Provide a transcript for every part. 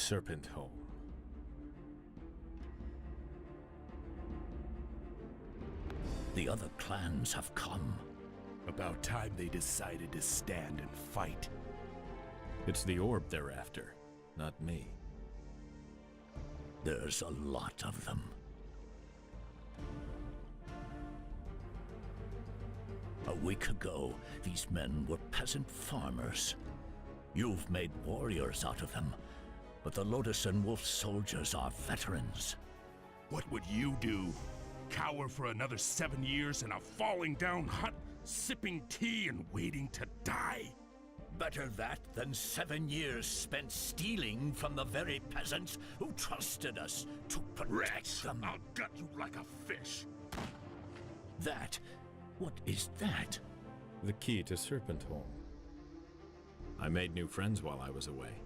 Serpentholm. The other clans have come. About time they decided to stand and fight. It's the orb they're after, not me. There's a lot of them. A week ago, these men were peasant farmers. You've made warriors out of them, but the Lotus and Wolf soldiers are veterans. What would you do? Cower for another 7 years in a falling down hut, sipping tea and waiting to die? Better that than 7 years spent stealing from the very peasants who trusted us to protect them. I'll gut you like a fish. That? What is that? The key to Serpentholm. I made new friends while I was away.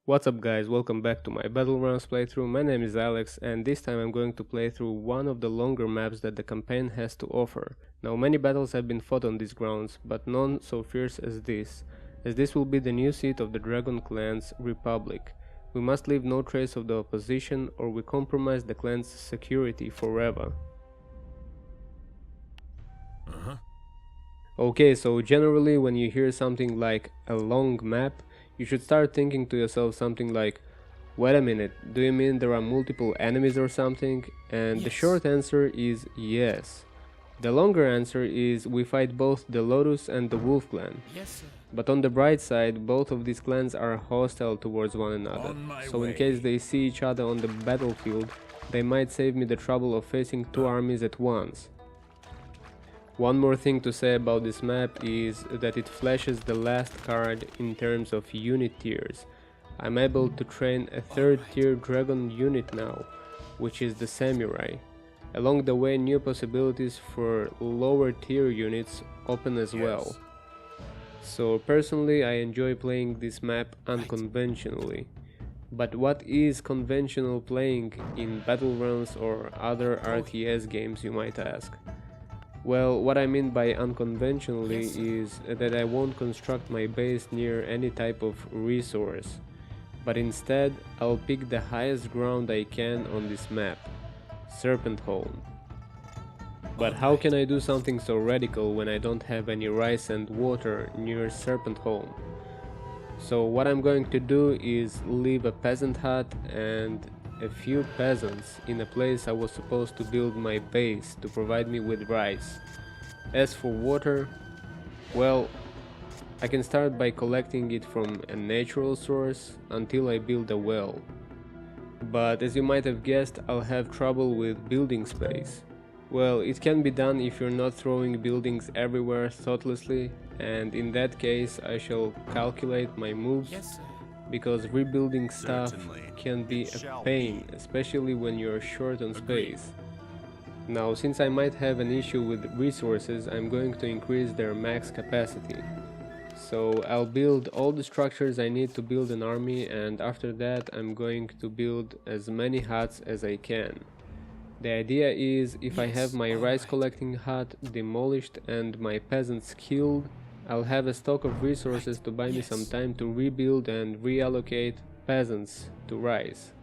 What's up guys, welcome back to my Battlegrounds playthrough. My name is Alex and this time I'm going to play through one of the longer maps that the campaign has to offer. Now many battles have been fought on these grounds, but none so fierce as this will be the new seat of the Dragon Clan's Republic. We must leave no trace of the opposition or we compromise the clan's security forever. Okay, so generally when you hear something like a long map, you should start thinking to yourself something like, wait a minute, do you mean there are multiple enemies or something? And the short answer is yes. The longer answer is we fight both the Lotus and the Wolf clan. Yes, sir. But on the bright side, both of these clans are hostile towards one another. So in case they see each other on the battlefield, they might save me the trouble of facing two armies at once. One more thing to say about this map is that it flashes the last card in terms of unit tiers. I'm able to train a third tier dragon unit now, which is the samurai. Along the way, new possibilities for lower tier units open as well. So personally I enjoy playing this map unconventionally. But what is conventional playing in Battlegrounds or other RTS games, you might ask? Well, what I mean by unconventionally is that I won't construct my base near any type of resource, but instead I'll pick the highest ground I can on this map, Serpentholm. But how can I do something so radical when I don't have any rice and water near Serpentholm? So what I'm going to do is leave a peasant hut and a few peasants in a place I was supposed to build my base to provide me with rice. As for water, well, I can start by collecting it from a natural source until I build a well. But as you might have guessed, I'll have trouble with building space. Well, it can be done if you're not throwing buildings everywhere thoughtlessly, and in that case I shall calculate my moves. Because rebuilding stuff can be a pain, especially when you're short on space. Now, since I might have an issue with resources, I'm going to increase their max capacity. So I'll build all the structures I need to build an army, and after that I'm going to build as many huts as I can. The idea is, if I have my rice collecting hut demolished and my peasants killed, I'll have a stock of resources to buy me some time to rebuild and reallocate peasants to rice.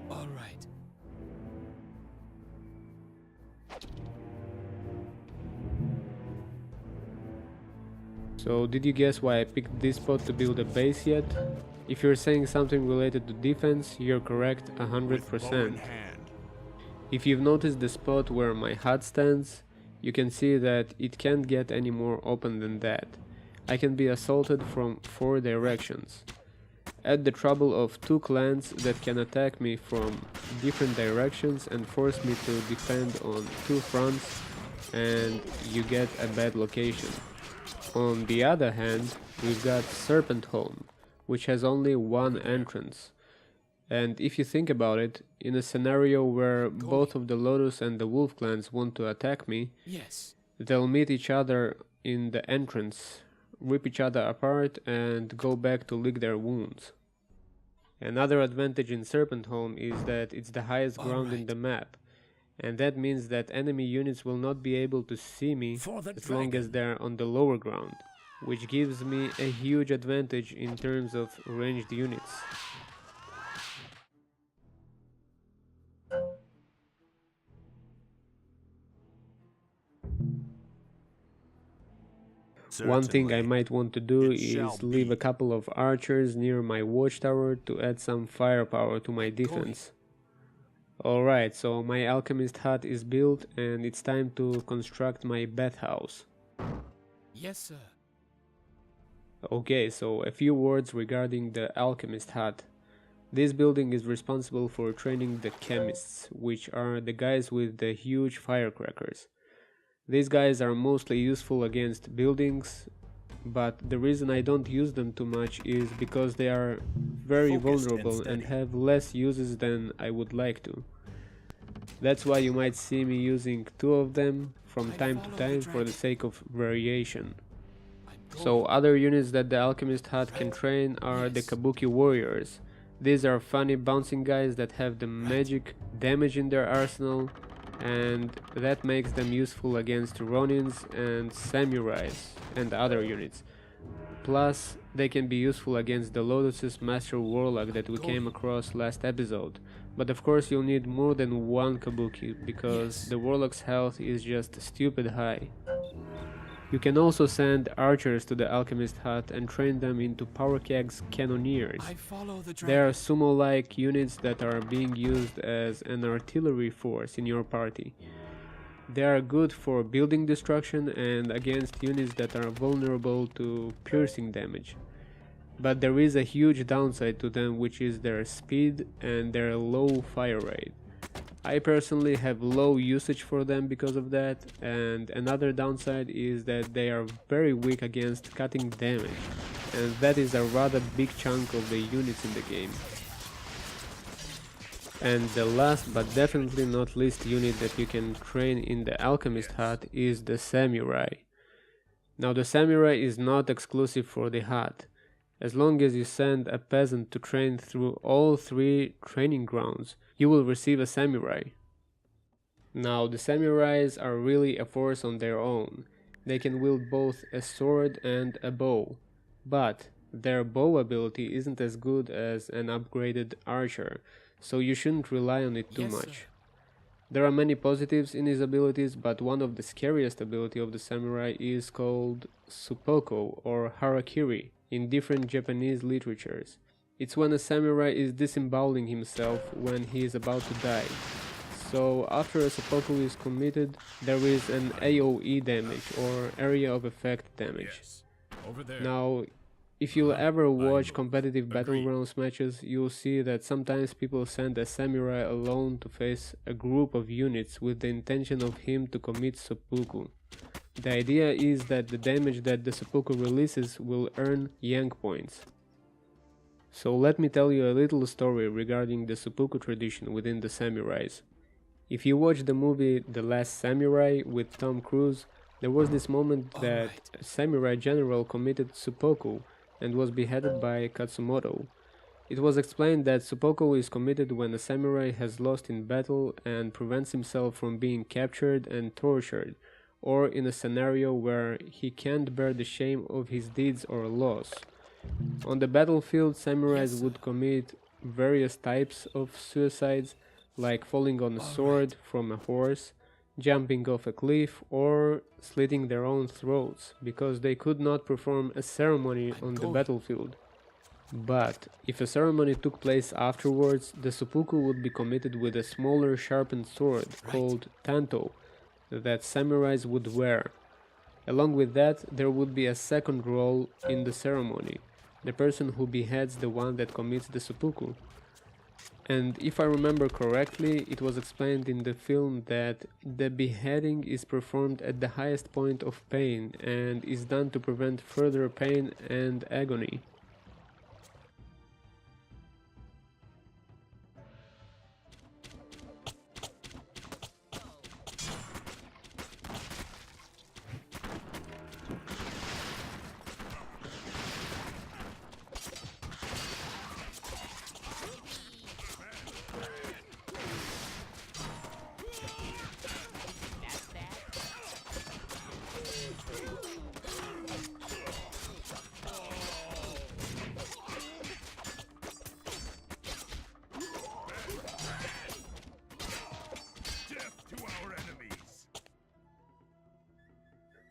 All right. So did you guess why I picked this spot to build a base yet? If you're saying something related to defense, you're correct 100%. If you've noticed the spot where my hut stands, you can see that it can't get any more open than that. I can be assaulted from 4 directions. Add the trouble of 2 clans that can attack me from different directions and force me to defend on 2 fronts, and you get a bad location. On the other hand, we've got Serpentholm, which has only 1 entrance. And if you think about it, in a scenario where both of the Lotus and the Wolf clans want to attack me, they'll meet each other in the entrance, rip each other apart and go back to lick their wounds. Another advantage in Serpentholm is that it's the highest ground in the map, and that means that enemy units will not be able to see me as long as they're on the lower ground, which gives me a huge advantage in terms of ranged units. One thing I might want to do is leave a couple of archers near my watchtower to add some firepower to my defense. Alright, so my alchemist hut is built and it's time to construct my bathhouse. Yes, sir. Okay, so a few words regarding the alchemist hut. This building is responsible for training the chemists, which are the guys with the huge firecrackers. These guys are mostly useful against buildings, but the reason I don't use them too much is because they are very vulnerable and have less uses than I would like to. That's why you might see me using 2 of them from time to time for the sake of variation. So other units that the alchemist hut can train are the kabuki warriors. These are funny bouncing guys that have the magic damage in their arsenal, and that makes them useful against ronins and samurais and other units. Plus, they can be useful against the Lotus's Master Warlock that we came across last episode. But of course you'll need more than 1 kabuki, because the Warlock's health is just stupid high. You can also send archers to the alchemist hut and train them into Powerkeg's cannoneers. They are sumo-like units that are being used as an artillery force in your party. They are good for building destruction and against units that are vulnerable to piercing damage. But there is a huge downside to them, which is their speed and their low fire rate. I personally have low usage for them because of that, and another downside is that they are very weak against cutting damage, and that is a rather big chunk of the units in the game. And the last but definitely not least unit that you can train in the alchemist hut is the samurai. Now the samurai is not exclusive for the hut. As long as you send a peasant to train through all 3 training grounds, you will receive a samurai. Now the samurais are really a force on their own. They can wield both a sword and a bow, but their bow ability isn't as good as an upgraded archer, so you shouldn't rely on it too much. There are many positives in his abilities, but one of the scariest ability of the samurai is called Suppoko or Harakiri in different Japanese literatures. It's when a samurai is disemboweling himself when he is about to die. So after a seppuku is committed, there is an AoE damage or area of effect damage. Now, if you'll ever watch competitive battlegrounds matches, you'll see that sometimes people send a samurai alone to face a group of units with the intention of him to commit seppuku. The idea is that the damage that the seppuku releases will earn yank points. So let me tell you a little story regarding the seppuku tradition within the samurais. If you watch the movie The Last Samurai with Tom Cruise, there was this moment that a samurai general committed seppuku and was beheaded by Katsumoto. It was explained that seppuku is committed when a samurai has lost in battle and prevents himself from being captured and tortured, or in a scenario where he can't bear the shame of his deeds or loss. On the battlefield, samurais would commit various types of suicides, like falling on a sword from a horse, jumping off a cliff, or slitting their own throats, because they could not perform a ceremony on the battlefield. But if a ceremony took place afterwards, the seppuku would be committed with a smaller sharpened sword called tanto that samurais would wear. Along with that, there would be a second role in the ceremony, the person who beheads the one that commits the seppuku. And if I remember correctly, it was explained in the film that the beheading is performed at the highest point of pain and is done to prevent further pain and agony.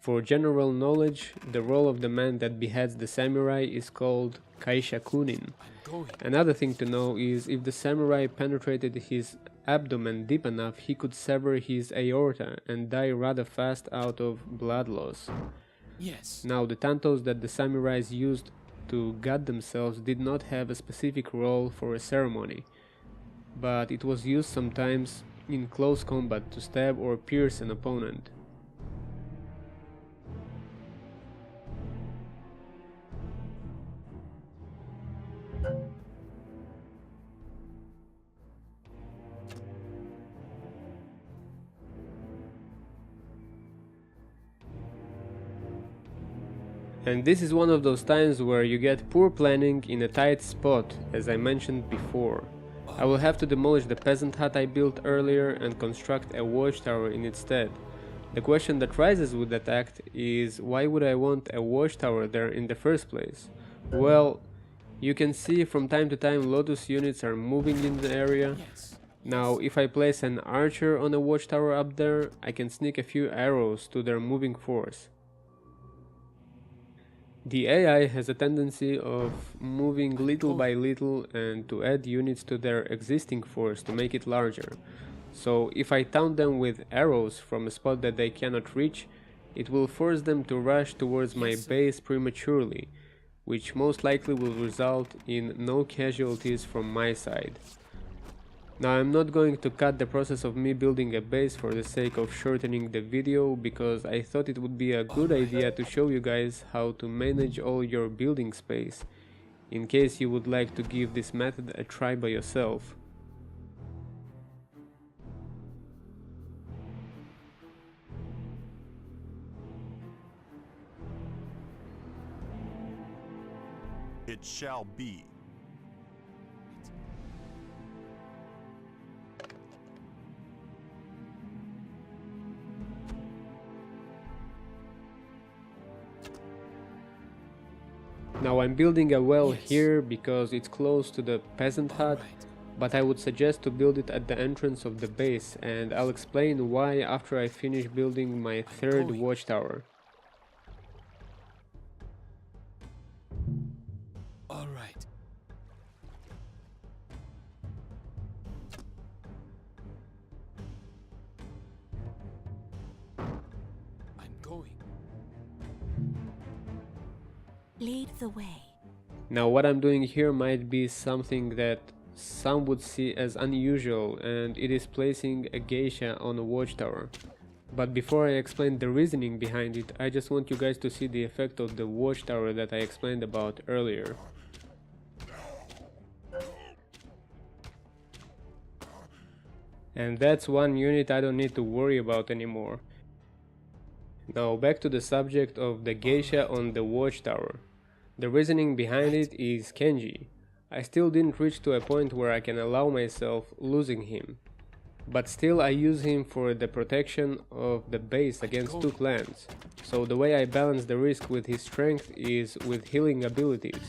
For general knowledge, the role of the man that beheads the samurai is called kaishakunin. Another thing to know is if the samurai penetrated his abdomen deep enough, he could sever his aorta and die rather fast out of blood loss. Yes. Now, the tantos that the samurais used to gut themselves did not have a specific role for a ceremony, but it was used sometimes in close combat to stab or pierce an opponent. And this is one of those times where you get poor planning in a tight spot, as I mentioned before. I will have to demolish the peasant hut I built earlier and construct a watchtower in its stead. The question that rises with that act is, why would I want a watchtower there in the first place? Well, you can see from time to time Lotus units are moving in the area. Now, if I place an archer on a watchtower up there, I can sneak a few arrows to their moving force. The AI has a tendency of moving little by little and to add units to their existing force to make it larger. So if I taunt them with arrows from a spot that they cannot reach, it will force them to rush towards my base prematurely, which most likely will result in no casualties from my side. Now, I'm not going to cut the process of me building a base for the sake of shortening the video, because I thought it would be a good idea to show you guys how to manage all your building space, in case you would like to give this method a try by yourself. It shall be. Now, I'm building a well here because it's close to the peasant hut, but I would suggest to build it at the entrance of the base, and I'll explain why after I finish building my third watchtower. All right. I'm going. Lead the way. Now, what I'm doing here might be something that some would see as unusual, and it is placing a geisha on a watchtower. But before I explain the reasoning behind it, I just want you guys to see the effect of the watchtower that I explained about earlier. And that's one unit I don't need to worry about anymore. Now, back to the subject of the geisha on the watchtower. The reasoning behind it is Kenji. I still didn't reach to a point where I can allow myself losing him. But still I use him for the protection of the base against two clans. So the way I balance the risk with his strength is with healing abilities.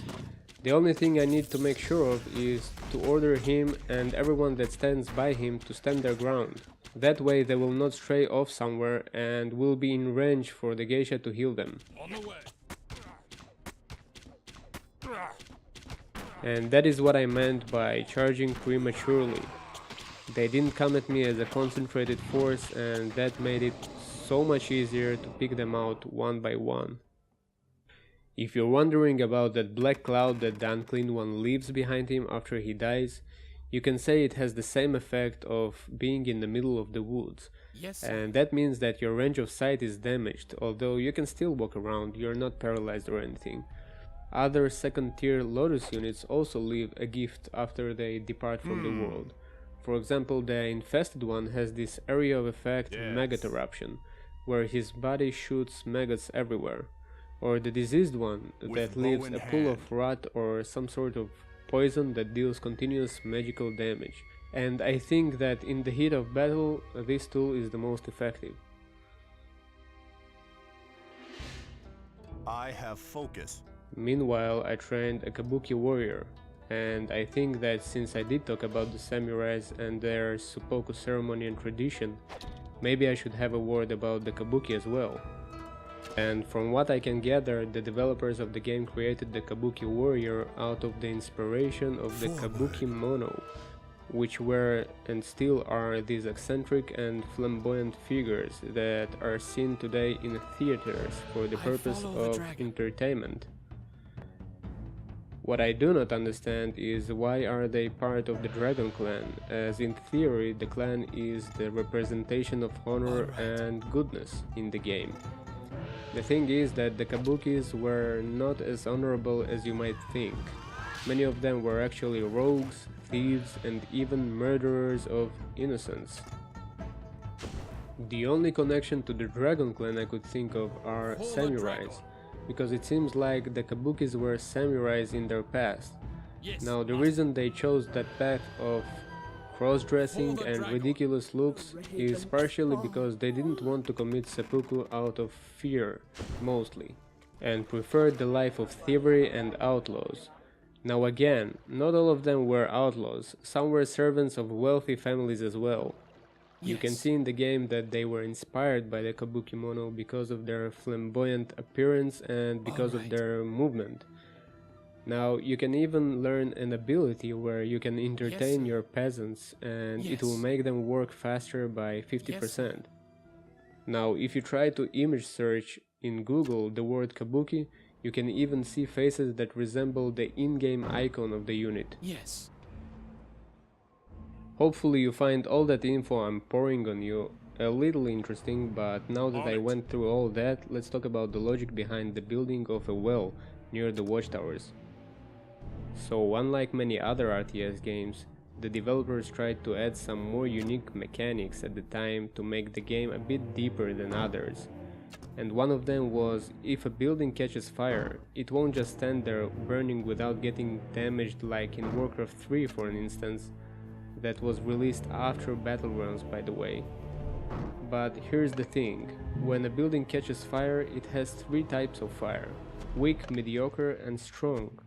The only thing I need to make sure of is to order him and everyone that stands by him to stand their ground. That way they will not stray off somewhere and will be in range for the geisha to heal them. On the way. And that is what I meant by charging prematurely. They didn't come at me as a concentrated force, and that made it so much easier to pick them out one by one. If you're wondering about that black cloud that the Unclean One leaves behind him after he dies, you can say it has the same effect of being in the middle of the woods. And that means that your range of sight is damaged, although you can still walk around, you're not paralyzed or anything. Other second-tier Lotus units also leave a gift after they depart from the world. For example, the infested one has this area of effect maggot eruption, where his body shoots maggots everywhere. Or the diseased one that leaves a pool of rot or some sort of poison that deals continuous magical damage. And I think that in the heat of battle, this tool is the most effective. I have focus. Meanwhile, I trained a Kabuki warrior, and I think that since I did talk about the samurais and their seppuku ceremony and tradition, maybe I should have a word about the Kabuki as well. And from what I can gather, the developers of the game created the Kabuki warrior out of the inspiration of the Kabuki mono, which were and still are these eccentric and flamboyant figures that are seen today in theaters for the purpose of entertainment. What I do not understand is why are they part of the Dragon Clan, as in theory the clan is the representation of honor and goodness in the game. The thing is that the Kabukis were not as honorable as you might think. Many of them were actually rogues, thieves, and even murderers of innocents. The only connection to the Dragon Clan I could think of are samurais, because it seems like the Kabukis were samurais in their past. Now the reason they chose that path of cross-dressing and ridiculous looks is partially because they didn't want to commit seppuku out of fear, mostly, and preferred the life of thievery and outlaws. Now again, not all of them were outlaws, some were servants of wealthy families as well. You can see in the game that they were inspired by the Kabuki mono because of their flamboyant appearance and because of their movement. Now you can even learn an ability where you can entertain your peasants and it will make them work faster by 50%. Now if you try to image search in Google the word Kabuki, you can even see faces that resemble the in-game icon of the unit. Hopefully you find all that info I'm pouring on you a little interesting, but now that I went through all that, let's talk about the logic behind the building of a well near the watchtowers. So unlike many other RTS games, the developers tried to add some more unique mechanics at the time to make the game a bit deeper than others. And one of them was, if a building catches fire, it won't just stand there burning without getting damaged like in Warcraft 3 for an instance, that was released after Battlegrounds by the way. But here's the thing, when a building catches fire it has three types of fire, weak, mediocre and strong.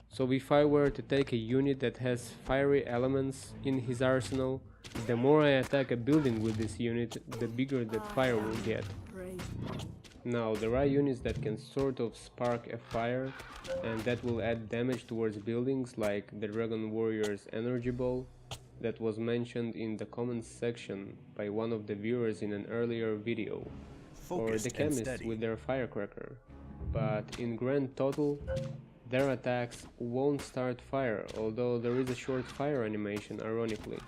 So if I were to take a unit that has fiery elements in his arsenal, the more I attack a building with this unit, the bigger that fire will get. Now there are units that can sort of spark a fire and that will add damage towards buildings, like the Dragon Warrior's energy ball that was mentioned in the comments section by one of the viewers in an earlier video, or the chemists with their firecracker. But in grand total, their attacks won't start fire, although there is a short fire animation ironically.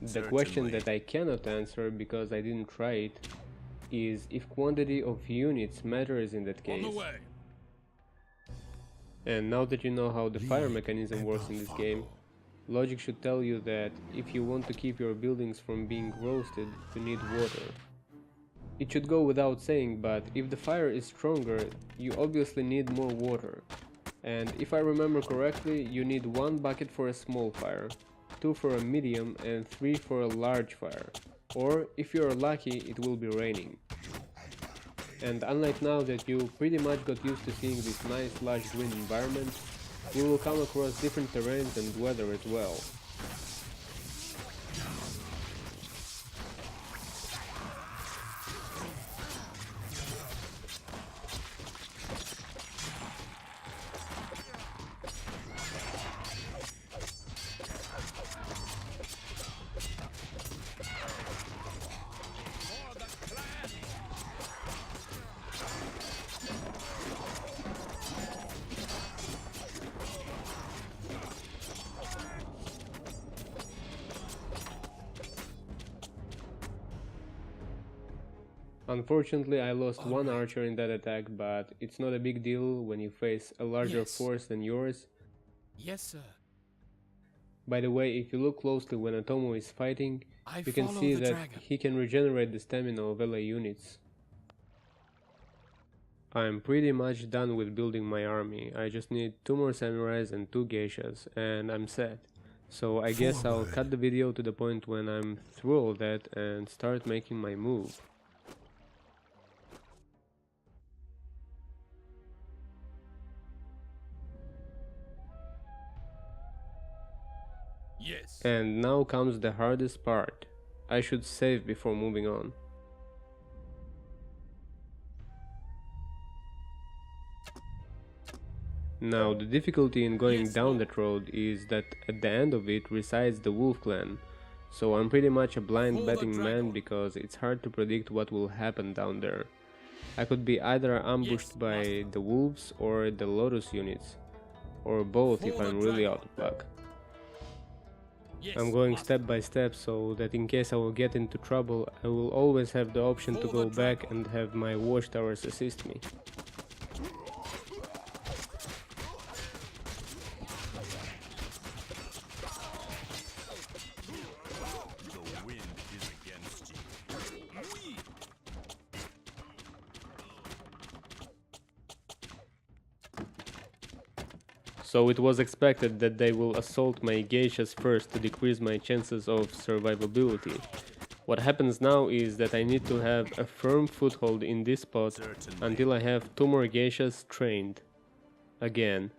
The question that I cannot answer because I didn't try it is if quantity of units matters in that case. And now that you know how the fire mechanism works in this game, logic should tell you that if you want to keep your buildings from being roasted, you need water. It should go without saying, but if the fire is stronger, you obviously need more water. And if I remember correctly, you need 1 bucket for a small fire, 2 for a medium and 3 for a large fire. Or, if you're lucky, it will be raining. And unlike now that you pretty much got used to seeing this nice lush green environment, you will come across different terrains and weather as well. Unfortunately, I lost one archer in that attack, but it's not a big deal when you face a larger force than yours. Yes, sir. By the way, if you look closely when Atomo is fighting, you can see that he can regenerate the stamina of LA units. I'm pretty much done with building my army. I just need 2 more samurais and 2 geishas, and I'm set. So I guess I'll cut the video to the point when I'm through all that and start making my move. And now comes the hardest part. I should save before moving on. Now, the difficulty in going down that road is that at the end of it resides the Wolf Clan, so I'm pretty much a blind betting man because it's hard to predict what will happen down there. I could be either ambushed by the wolves or the Lotus units, or both if I'm really out of luck. I'm going step by step so that in case I will get into trouble, I will always have the option to go back and have my watchtowers assist me. The wind is against you. So it was expected that they will assault my geishas first to decrease my chances of survivability. What happens now is that I need to have a firm foothold in this spot until I have 2 more geishas trained. Again.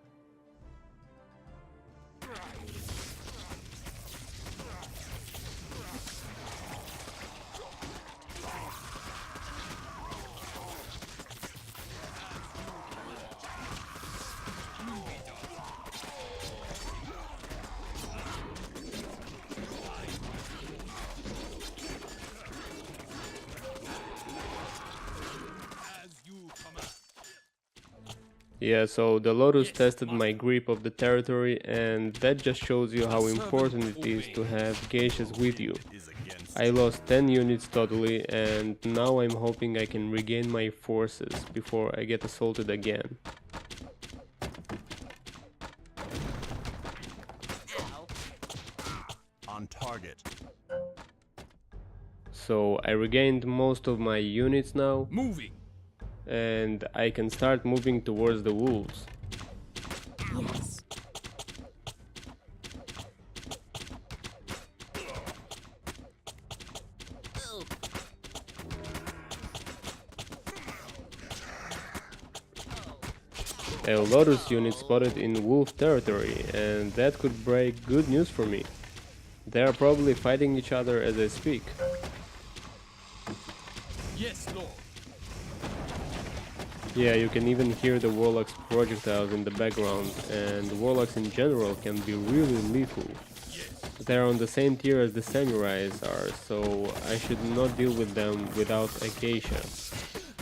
Yeah, so the Lotus tested my grip of the territory, and that just shows you how important it is to have geishas with you. I lost 10 units totally, and now I'm hoping I can regain my forces before I get assaulted again. On target. So I regained most of my units now. Moving. And I can start moving towards the wolves. Yes. A Lotus unit spotted in wolf territory, and that could break good news for me. They are probably fighting each other as I speak. Yes, Lord. Yeah, you can even hear the warlocks' projectiles in the background, and warlocks in general can be really lethal. They're on the same tier as the samurais are, so I should not deal with them without a geisha.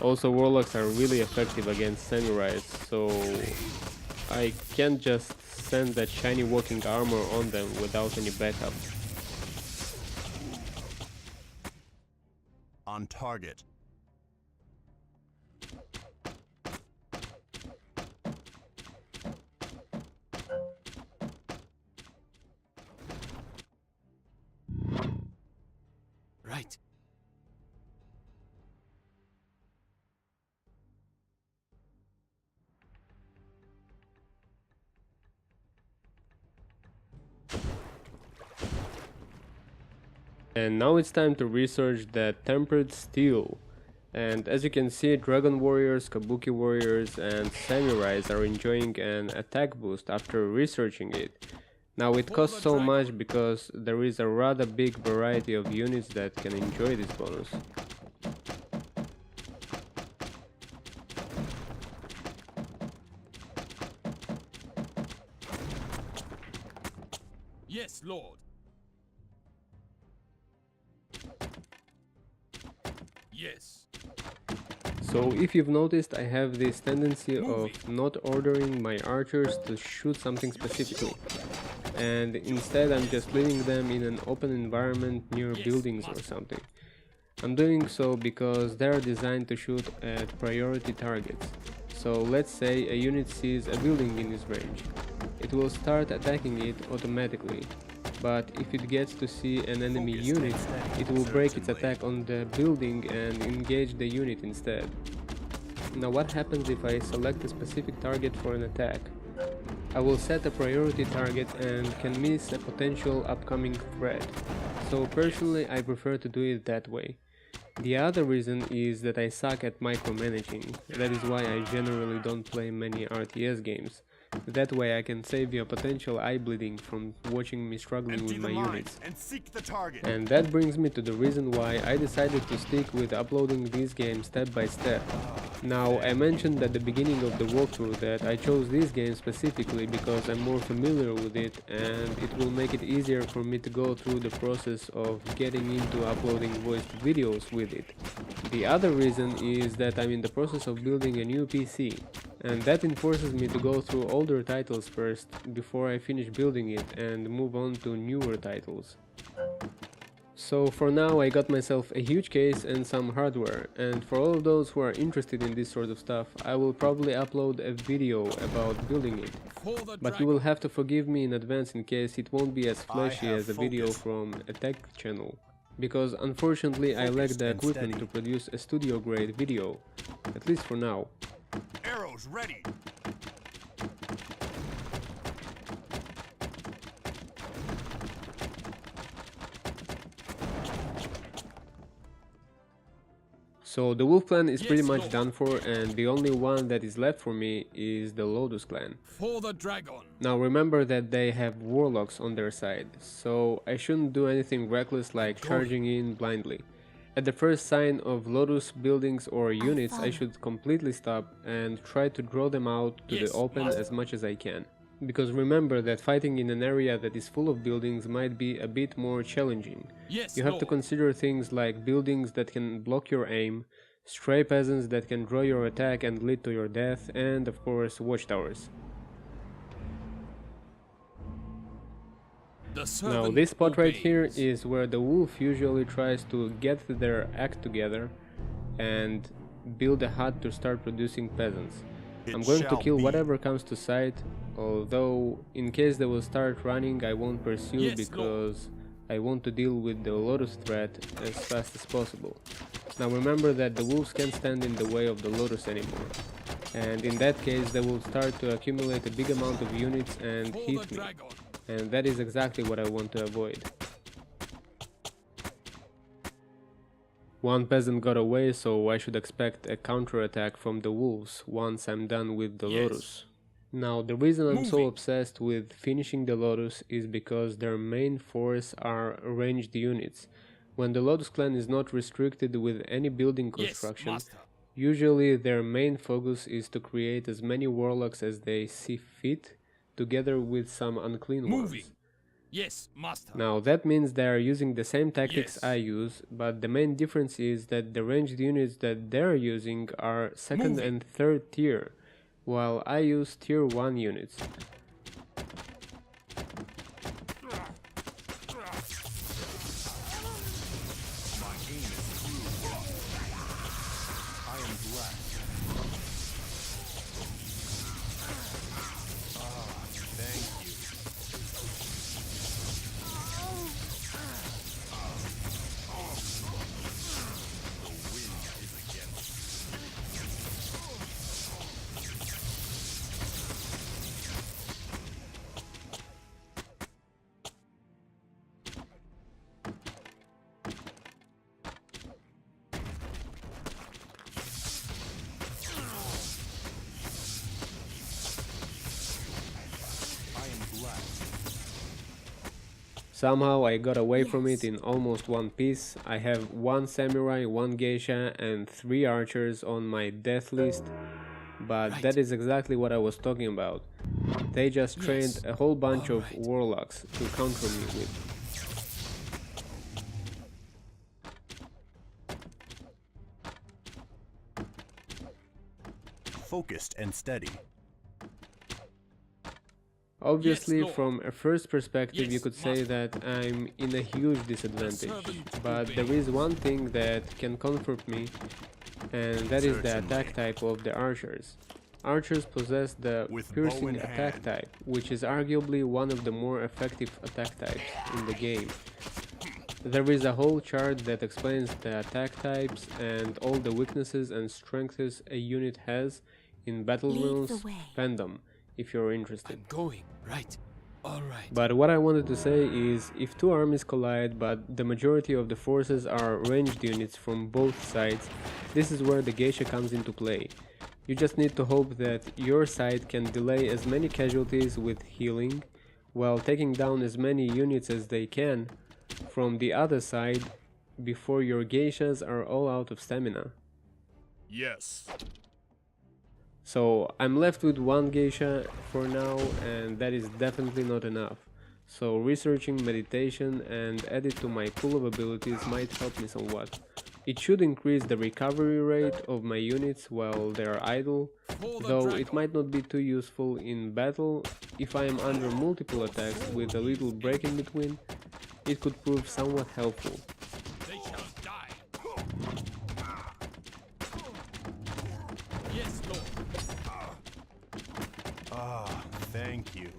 Also, warlocks are really effective against samurais, so I can't just send that shiny walking armor on them without any backup. On target. Right. And now it's time to research the tempered steel. And as you can see, dragon warriors, kabuki warriors and samurais are enjoying an attack boost after researching it. Now it costs so much because there is a rather big variety of units that can enjoy this bonus. Yes, Lord. Yes. So if you've noticed, I have this tendency of not ordering my archers to shoot something specifically, and instead I'm just leaving them in an open environment near buildings or something. I'm doing so because they are designed to shoot at priority targets. So let's say a unit sees a building in its range. It will start attacking it automatically. But if it gets to see an enemy unit, it will break its attack on the building and engage the unit instead. Now what happens if I select a specific target for an attack? I will set a priority target and can miss a potential upcoming threat. So personally I prefer to do it that way. The other reason is that I suck at micromanaging. That is why I generally don't play many RTS games, That way I can save your potential eye bleeding from watching me struggling with my units. And seek the target. And that brings me to the reason why I decided to stick with uploading these games step by step. Now, I mentioned at the beginning of the walkthrough that I chose these games specifically because I'm more familiar with it and it will make it easier for me to go through the process of getting into uploading voiced videos with it. The other reason is that I'm in the process of building a new PC, and that enforces me to go through older titles first before I finish building it and move on to newer titles. So for now I got myself a huge case and some hardware, and for all of those who are interested in this sort of stuff, I will probably upload a video about building it. But you will have to forgive me in advance in case it won't be as flashy as a video from a tech channel, because unfortunately I lack the equipment to produce a studio grade video, at least for now. Arrows ready. So the Wolf Clan is pretty much done for, and the only one that is left for me is the Lotus Clan. For the dragon. Now remember that they have warlocks on their side, so I shouldn't do anything reckless like charging in blindly. At the first sign of Lotus buildings or units, I should completely stop and try to draw them out to the open as much as I can. Because remember that fighting in an area that is full of buildings might be a bit more challenging. You have to consider things like buildings that can block your aim, stray peasants that can draw your attack and lead to your death, and of course watchtowers. Now this spot right here is where the wolf usually tries to get their act together and build a hut to start producing peasants. I'm going to kill whatever comes to sight, although in case they will start running I won't pursue because I want to deal with the Lotus threat as fast as possible. Now remember that the wolves can't stand in the way of the Lotus anymore, and in that case they will start to accumulate a big amount of units and hit me, and that is exactly what I want to avoid. One peasant got away, so I should expect a counterattack from the wolves once I'm done with the Lotus. Now the reason I'm so obsessed with finishing the Lotus is because their main force are ranged units. When the Lotus clan is not restricted with any building construction, usually their main focus is to create as many warlocks as they see fit, together with some unclean ones. Now that means they are using the same tactics I use, but the main difference is that the ranged units that they're using are second and third tier, while I use tier 1 units. Somehow I got away from it in almost one piece. I have 1 samurai, 1 geisha and 3 archers on my death list, but that is exactly what I was talking about. They just trained a whole bunch of warlocks to counter me with. Focused and steady. Obviously, from a first perspective, you could say that I'm in a huge disadvantage, but there is one thing that can comfort me, and that is the attack type of the archers. Archers possess the piercing attack type, which is arguably one of the more effective attack types in the game. There is a whole chart that explains the attack types and all the weaknesses and strengths a unit has in Battle Runes fandom, if you're interested. I'm going, right? Alright. But what I wanted to say is, if 2 armies collide but the majority of the forces are ranged units from both sides, this is where the geisha comes into play. You just need to hope that your side can delay as many casualties with healing, while taking down as many units as they can from the other side before your geishas are all out of stamina. Yes. So I'm left with one geisha for now, and that is definitely not enough. So researching meditation and add it to my pool of abilities might help me somewhat. It should increase the recovery rate of my units while they are idle, though it might not be too useful in battle. If I am under multiple attacks with a little break in between, it could prove somewhat helpful. They shall die. Yes, Lord. Ah, thank you.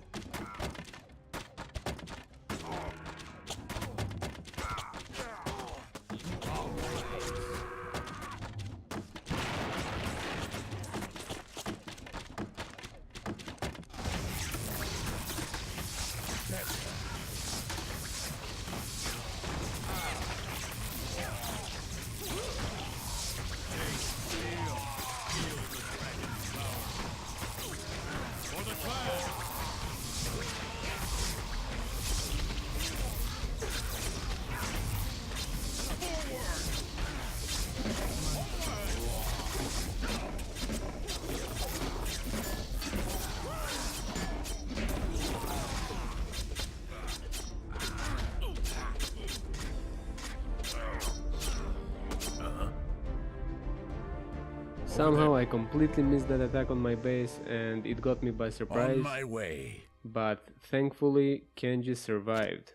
Somehow I completely missed that attack on my base and it got me by surprise. On my way. But thankfully Kenji survived.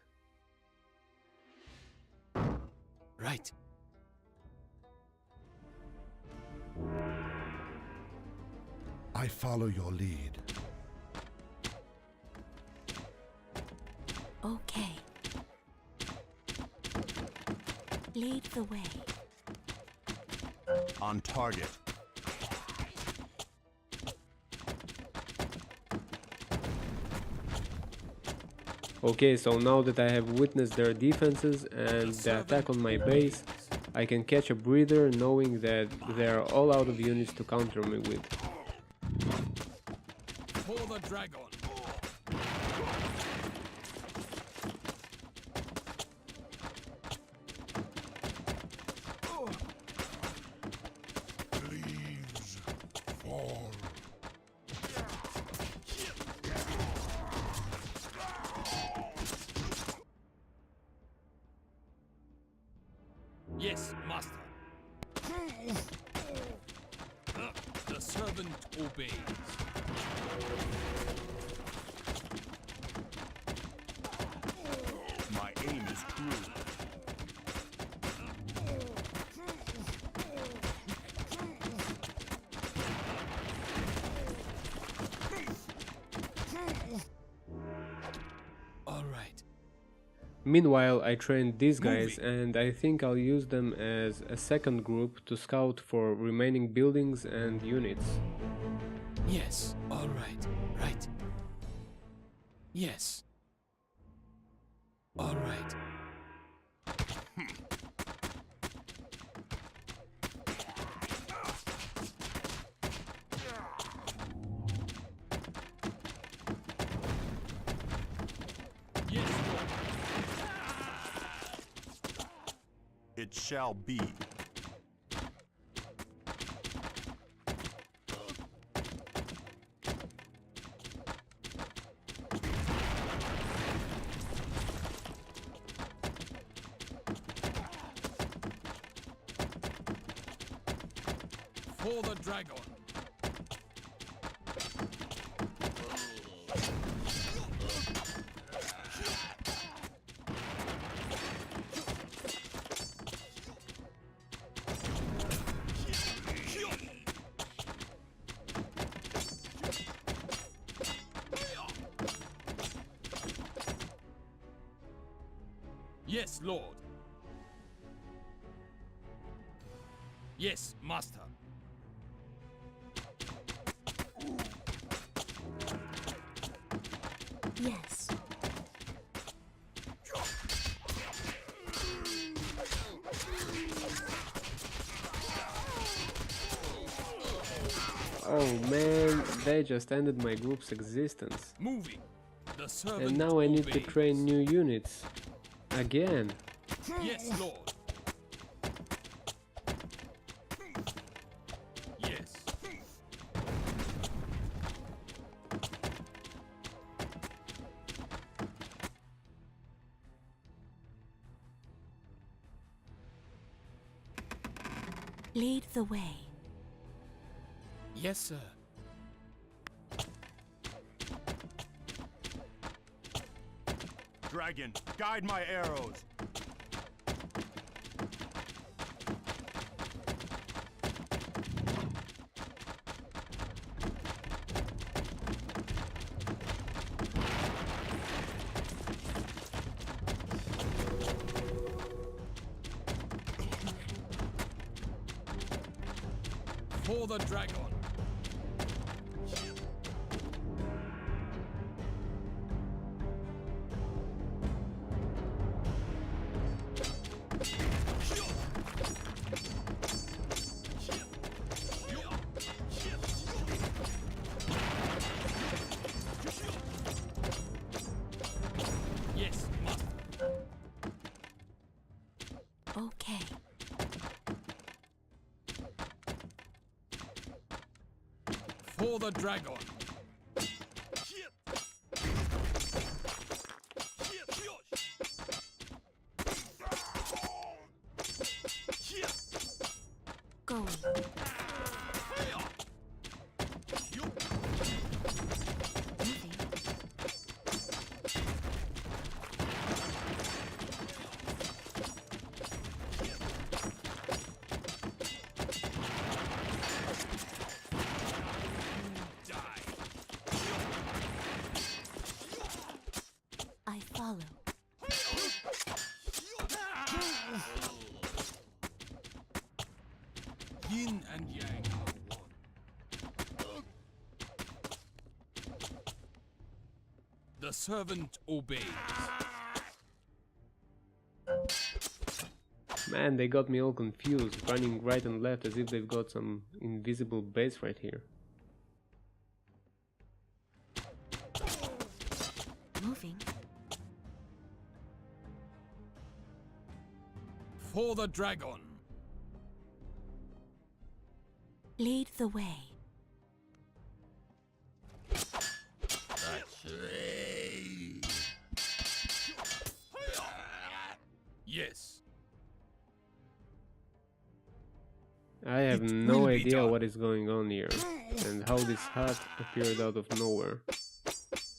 Right. I follow your lead. Okay. Lead the way. On target. Okay, so now that I have witnessed their defenses and the attack on my base, I can catch a breather knowing that they are all out of units to counter me with. For the dragon. Leaves fall. Yes, master. The servant obeys. My aim is crude. All right. Meanwhile, I trained these guys and I think I'll use them as a second group to scout for remaining buildings and units. Yes. All right. Right. Yes. All right. Yes, Lord. It shall be. For the dragon. Yes, Lord. Yes, Master. Yes. Oh man, they just ended my group's existence. Moving. The servant And now I need to obeys. train new units. Again. Yes, Lord. Yes. Lead the way. Yes, sir. Dragon, guide my arrows. For the dragon. Yes, master. Okay. For the dragon. Going. Moving. I follow. Yin and yang are one. The servant obeys. Man, they got me all confused, running right and left as if they've got some invisible base right here. Moving. For the dragon. Lead the way. Yes. I have It no will be idea done. what is going on here, and how this hut appeared out of nowhere.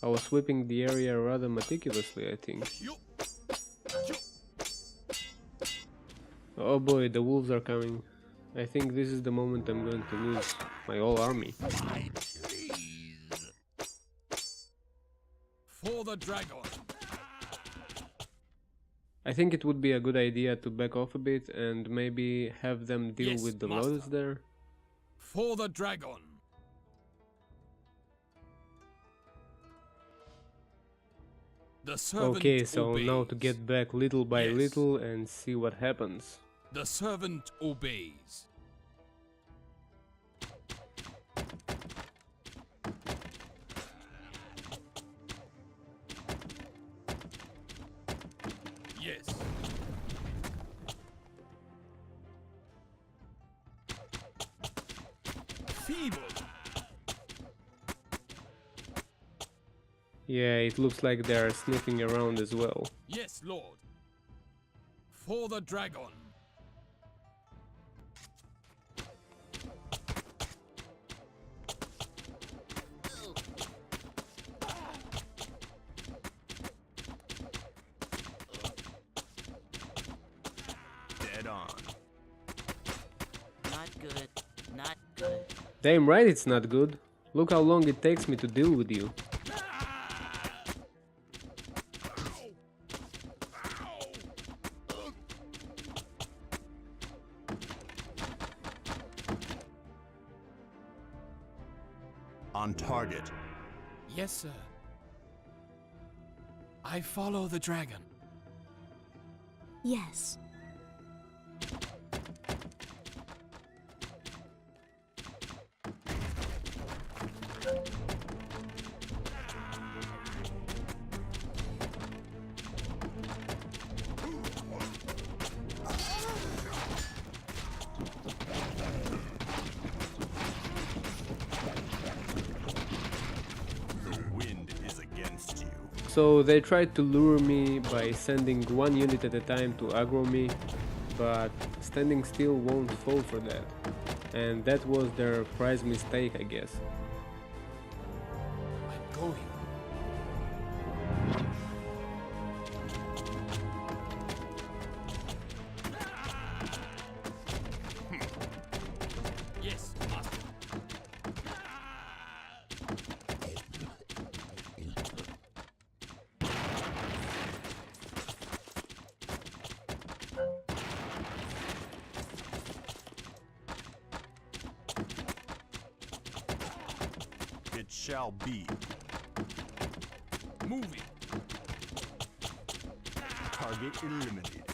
I was sweeping the area rather meticulously, I think. Oh boy, the wolves are coming. I think this is the moment I'm going to lose my whole army. For the dragon. I think it would be a good idea to back off a bit and maybe have them deal Yes, with the master. lotus there. For the dragon. The servant Okay, so now to obeys. get back little by Yes. little and see what happens. The servant obeys. Yes. Feeble. Yeah, it looks like they are sniffing around as well. Yes, Lord. For the dragon. Dead on. Not good. Not good. Damn right it's not good. Look how long it takes me to deal with you. On target. Yes, sir. I follow the dragon. Yes. So they tried to lure me by sending one unit at a time to aggro me, but standing still won't fall for that, and that was their prize mistake, I guess. I'm going. Yes, master. It shall be. Moving. Target eliminated.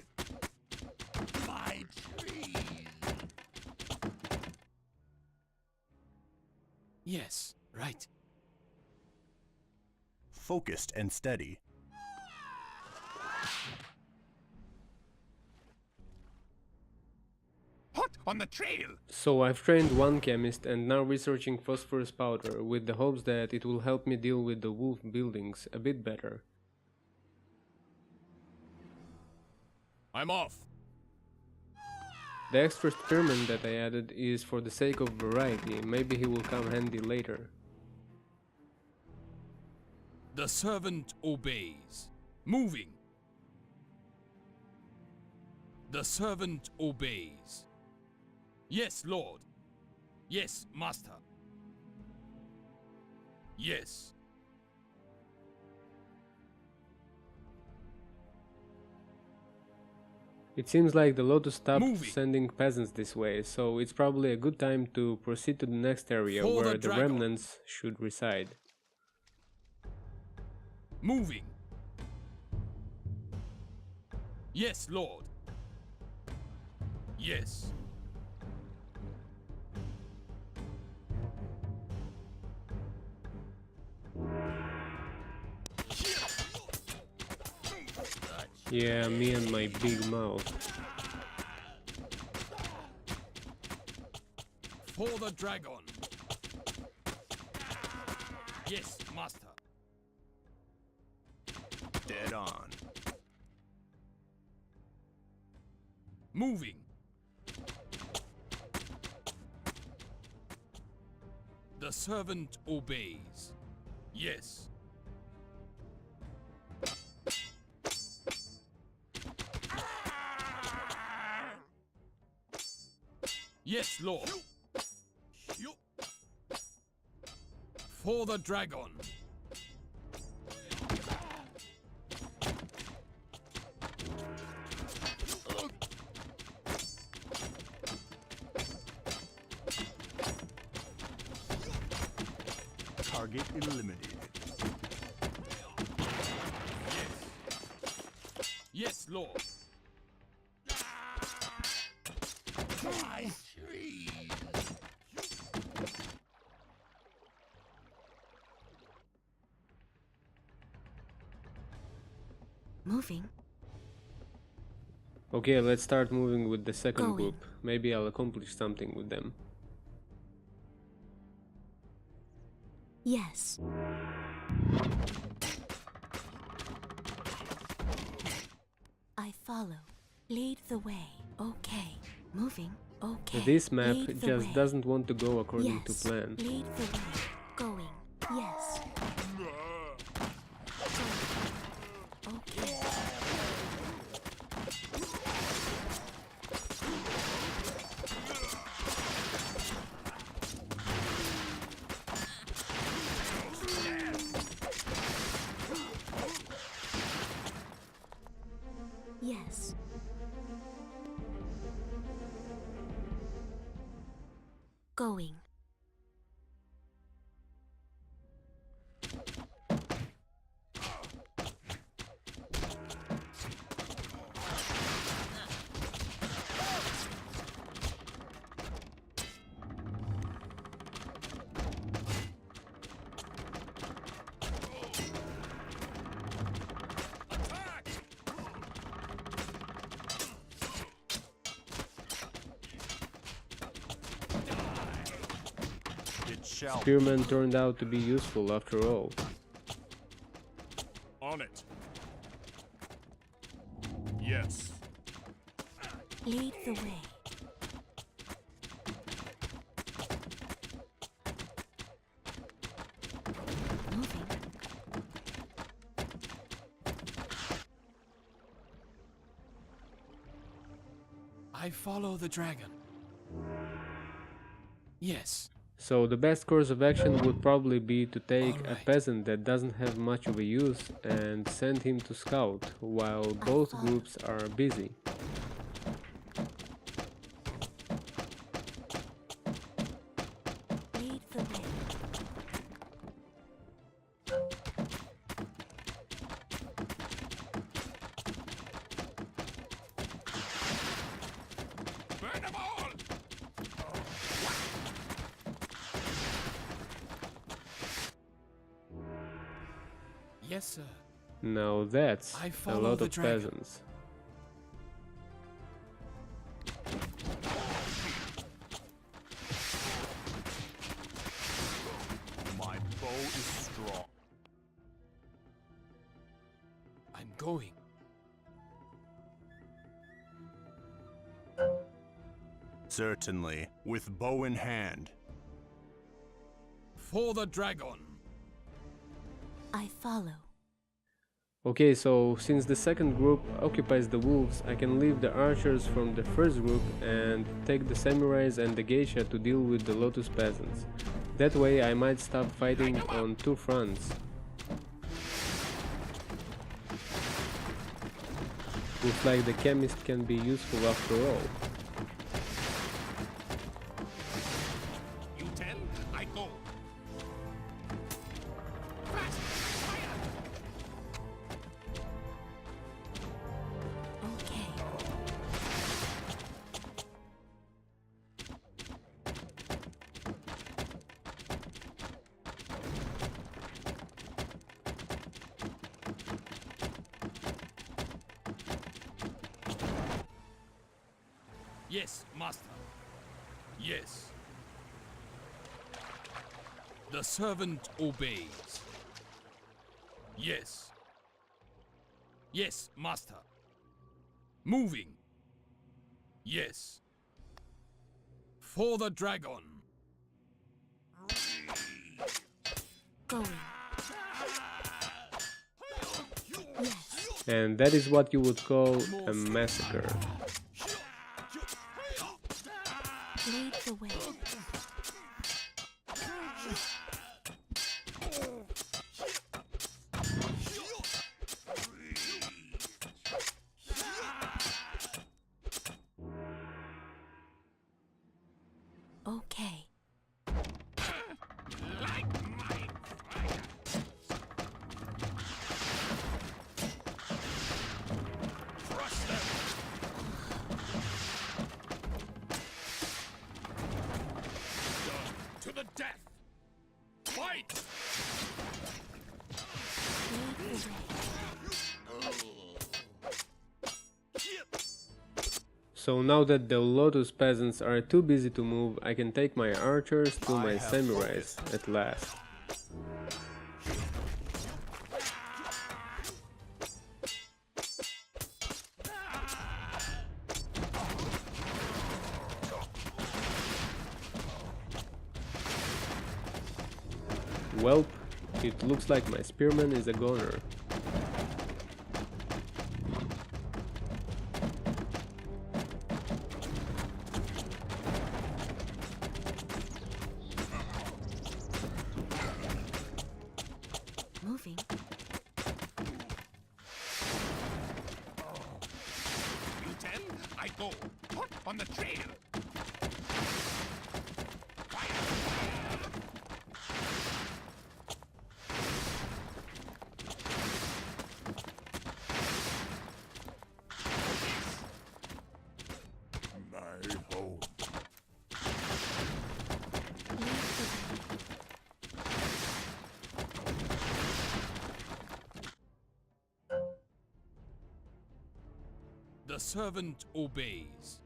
My trees! Yes, right. Focused and steady. Hot on the trail! So I've trained one chemist and now researching phosphorus powder with the hopes that it will help me deal with the wolf buildings a bit better. I'm off. The extra spearman that I added is for the sake of variety, maybe he will come handy later. The servant obeys. Moving. The servant obeys. Yes, Lord. Yes, Master. Yes. It seems like the Lotus stopped Moving. sending peasants this way, so it's probably a good time to proceed to the next area For the where the dragon. remnants should reside. Moving. Yes, Lord. Yes. Yeah, me and my big mouth. For the dragon. Yes, Master. Dead on. Moving. The servant obeys. Yes. Yes, Lord. For the dragon. Target eliminated. Yes, Lord. My trees! Moving. Okay, let's start moving with the second Going. group. Maybe I'll accomplish something with them. Yes. I follow. Lead the way. Okay. Moving. Okay. This map Lead the just way. doesn't want to go according Yes. to plan. Lead the way. Going. Yes. Okay. Yes. Going. shall Spearmen turned out to be useful after all. On it. Yes. Lead the way. Moving. I follow the dragon. Yes. So the best course of action would probably be to take a Alright. peasant that doesn't have much of a use and send him to scout while both groups are busy. Lead the way. Burn them all! Yes, sir. Now that's I a follow lot the of dragon. peasants. My bow is strong. I'm going. Certainly, with bow in hand. For the dragon. I follow. Okay, so since the second group occupies the wolves, I can leave the archers from the first group and take the samurais and the geisha to deal with the lotus peasants. That way I might stop fighting on two fronts. Looks like the chemist can be useful after all. You tell, I go. Okay. Yes, master. Yes. The servant obeys. Yes. Yes, master. Moving. Yes. For the dragon. Going. Yes. And that is what you would call a massacre. Lead the way. Okay. Like my fire. Crush them. To the death. Fight. Lead the way. So now that the lotus peasants are too busy to move, I can take my archers to my samurais at last. Welp, it looks like my spearman is a goner. Moving. You tell, I go. Hot on the trail. My home. The servant obeys.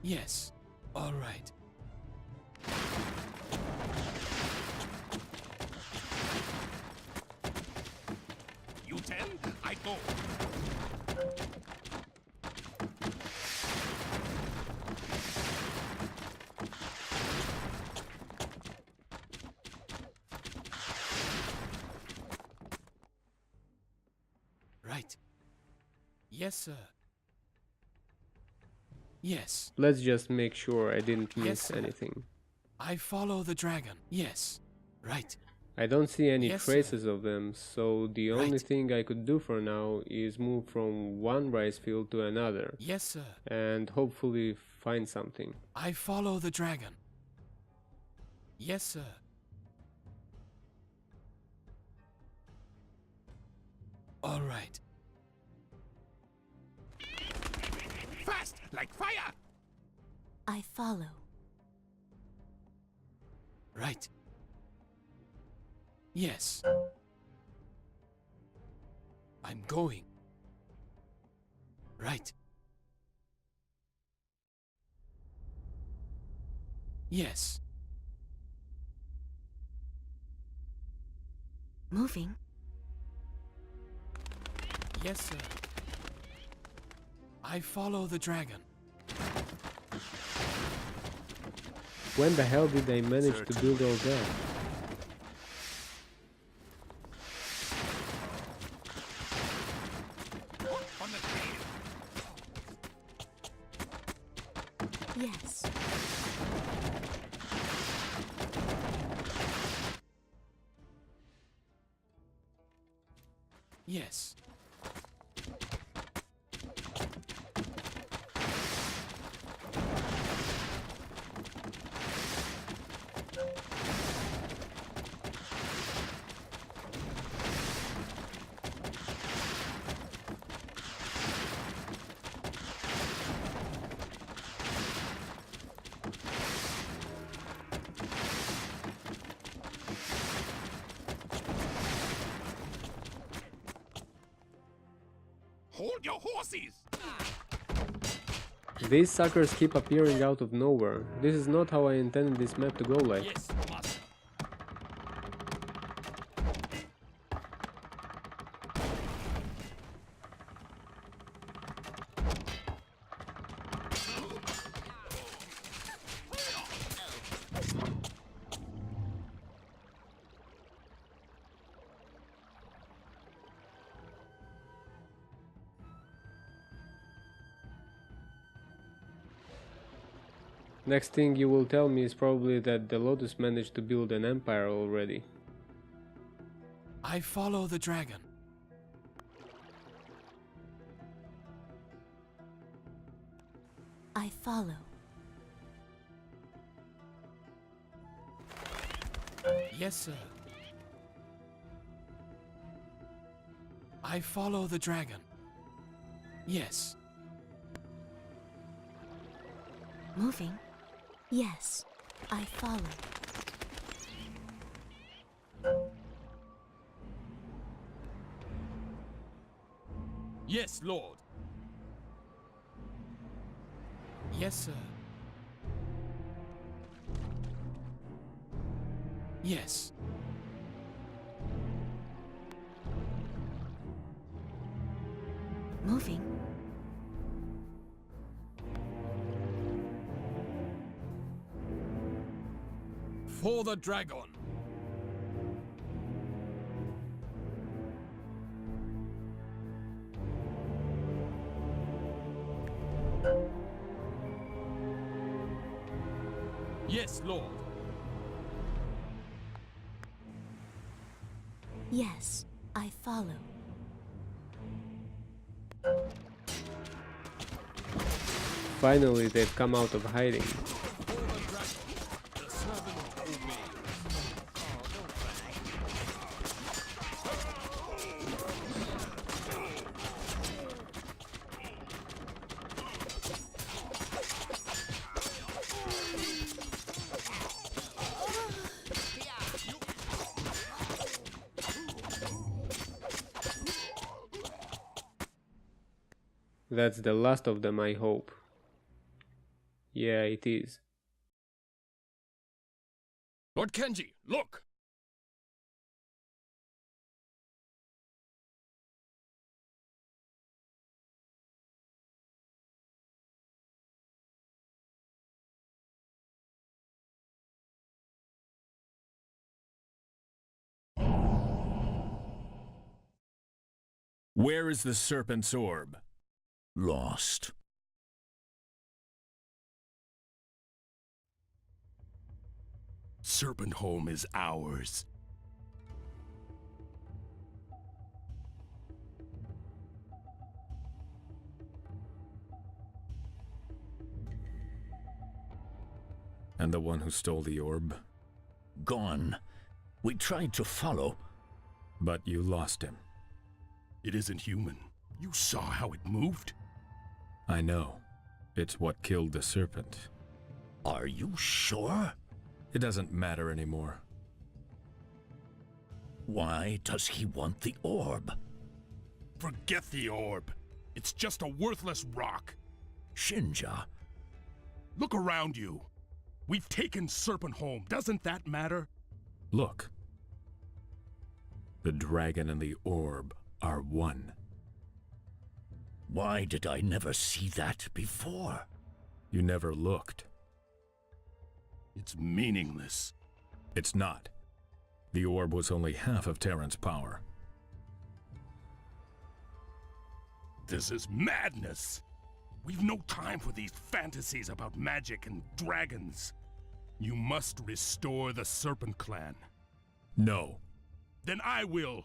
Yes. All right. I go. Right. Yes, sir. Yes. Let's just make sure I didn't Yes, miss sir. anything. I follow the dragon. Yes. Right. I don't see any Yes, sir. traces of them, so the only Right. thing I could do for now is move from one rice field to another Yes, sir. and hopefully find something. I follow the dragon. Yes, sir. All right. Fast, like fire. I follow. Right. Yes. I'm going. Right. Yes. Moving. Yes, sir. I follow the dragon. When the hell did I manage to build all that? On the field. Yes. Yes. Hold your horses. These suckers keep appearing out of nowhere. This is not how I intended this map to go like. Yes, master. Next thing you will tell me is probably that the Lotus managed to build an empire already. I follow the dragon. I follow. Yes, sir. I follow the dragon. Yes. Moving. Yes. I follow. Yes, Lord. Yes, sir. Yes. Moving. For the dragon. Yes, Lord. Yes. I follow. Finally, they've come out of hiding. For the dragon. The servant obeys. That's the last of them, I hope. Yeah, it is. Lord Kenji, look! Where is the Serpent's orb? Lost. Serpentholm is ours. And the one who stole the orb? Gone. We tried to follow. But you lost him. It isn't human. You saw how it moved? I know. It's what killed the serpent. Are you sure? It doesn't matter anymore. Why does he want the orb? Forget the orb. It's just a worthless rock. Shinja. Look around you. We've taken Serpentholm. Doesn't that matter? Look. The dragon and the orb are one. Why did I never see that before? You never looked. It's meaningless. It's not. The orb was only half of Terran's power. This is madness. We've no time for these fantasies about magic and dragons. You must restore the Serpent Clan. No. Then I will.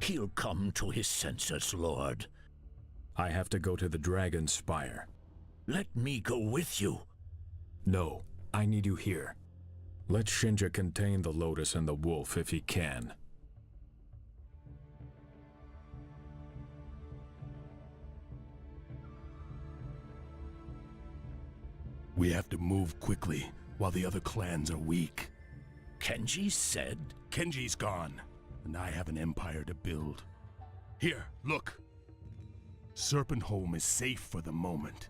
He'll come to his senses, Lord. I have to go to the Dragon's Spire. Let me go with you. No, I need you here. Let Shinja contain the Lotus and the Wolf if he can. We have to move quickly while the other clans are weak. Kenji said? Kenji's gone, and I have an empire to build. Here, look. Serpentholm is safe for the moment.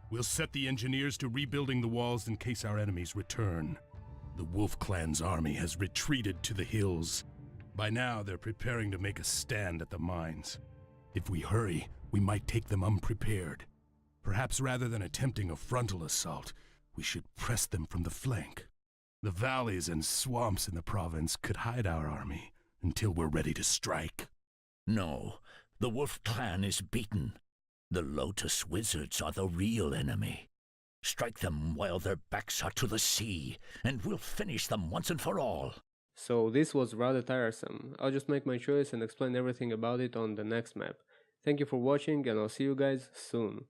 We'll set the engineers to rebuilding the walls in case our enemies return. The Wolf Clan's army has retreated to the hills. By now, they're preparing to make a stand at the mines. If we hurry, we might take them unprepared. Perhaps rather than attempting a frontal assault, we should press them from the flank. The valleys and swamps in the province could hide our army until we're ready to strike. No, the Wolf Clan is beaten. The Lotus Wizards are the real enemy. Strike them while their backs are to the sea, and we'll finish them once and for all. So this was rather tiresome. I'll just make my choice and explain everything about it on the next map. Thank you for watching, and I'll see you guys soon.